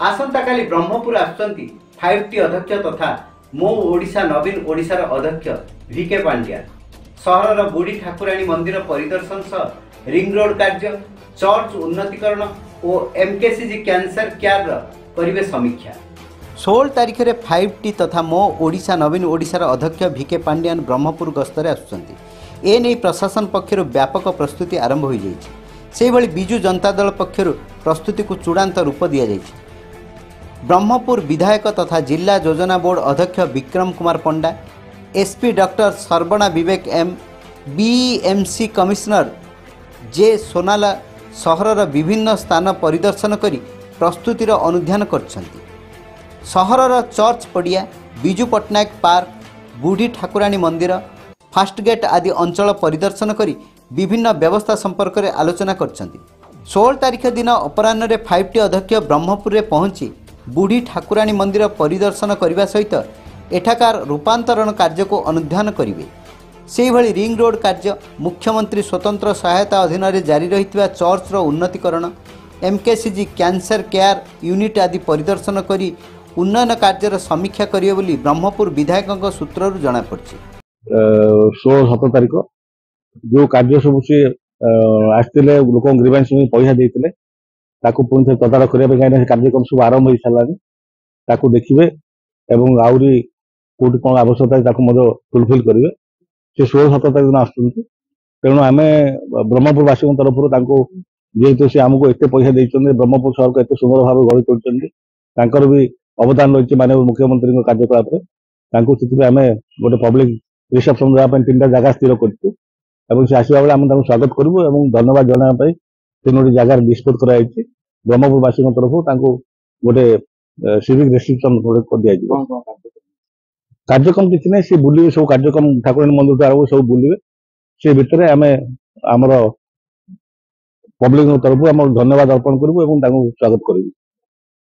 आसंता काली Brahmapur आसुचंती 5T अध्यक्ष तथा मो ओडिशा नवीन ओडिशार अध्यक्ष वीके पांड्या। सहरर बुढ़ी ठाकुराणी मंदिर परिदर्शन सह रिंग रोड कार्य, चर्च उन्नतीकरण और एमकेसीजी कैंसर केयर करिवे समीक्षा। 16 तारीख में 5T तथा मो ओडिशा नवीन ओडिशार अध्यक्ष वीके पांड्यान ब्रह्मपुर गस्तरे आसुचंती। ए नहीं प्रशासन पक्षर व्यापक प्रस्तुति आरंभ हो जाइए। से भली बिजु जनता दल पक्षर प्रस्तुति को चूड़ांत रूप दि जाइए। ब्रह्मपुर विधायक तथा जिला योजना बोर्ड अध्यक्ष विक्रम कुमार पंडा, एसपी डॉक्टर सर्वणा विवेक एम, बीएमसी कमिश्नर जे सोनाला सहरर विभिन्न स्थान परिदर्शन करी प्रस्तुतिर अनुध्यान करछंती। सहरर चर्च पड़िया, बिजु पट्टनायक पार्क, बुढ़ी ठाकुराणी मंदिर, फास्ट गेट आदि अंचल परिदर्शन करी विभिन्न व्यवस्था संपर्क में आलोचना करछंती। 16 तारीख दिन अपराह्न 5T अध्यक्ष ब्रह्मपुर में पहुंची बुढ़ी ठाकुराणी मंदिर परिदर्शन करने सहित एठाकार रूपांतरण कार्य को अनुध्यान करेंगे। से भली रिंग रोड कार्य, मुख्यमंत्री स्वतंत्र सहायता अधीन में जारी रही चर्चर उन्नतीकरण, एमकेसीजी कैंसर केयर यूनिट आदि परिदर्शन करी उन्नयन कार्यर समीक्षा करिवे बोली ब्रह्मपुर विधायकों सूत्रରୁ जଣାପଡ଼ିଛି। 16-17 तारीख जो कार्य सब सी आसते लोक ग्रीवेंस पैसा देते पुणी तदारख करने कार्यक्रम सब आरंभ हो सारा देखिए और आहरी कौट कौन आवश्यकता फुलफिल करेंगे। से 16-17 तारीख दिन आसुँच। तेणु आम ब्रह्मपुरवासी तरफ जेहेतु सी आमको एत पैसा देते ब्रह्मपुर सहर को एत सुंदर भाव गढ़ी तोड़ भी अवदान रही माननीय मुख्यमंत्री कार्यकलाप आम गोटे पब्लिक रिसेप्शन देवाई 3टा जगह स्थिर करूँ। से आसवा बेले आम स्वागत करूँ और धन्यवाद जनाया 3टी जगार डिस्पोज कर ब्रह्मपुरवासी तरफ गोटे सिविक रेस्ट्रिक्शन कर दिया। कार्यक्रम किसी ना सी बुले सब कार्यक्रम ठाकुराणी मंदिर आरंभ सब बुले से भितर आम आमर पब्लिक तरफ धन्यवाद अर्पण करूँ और स्वागत करूँ।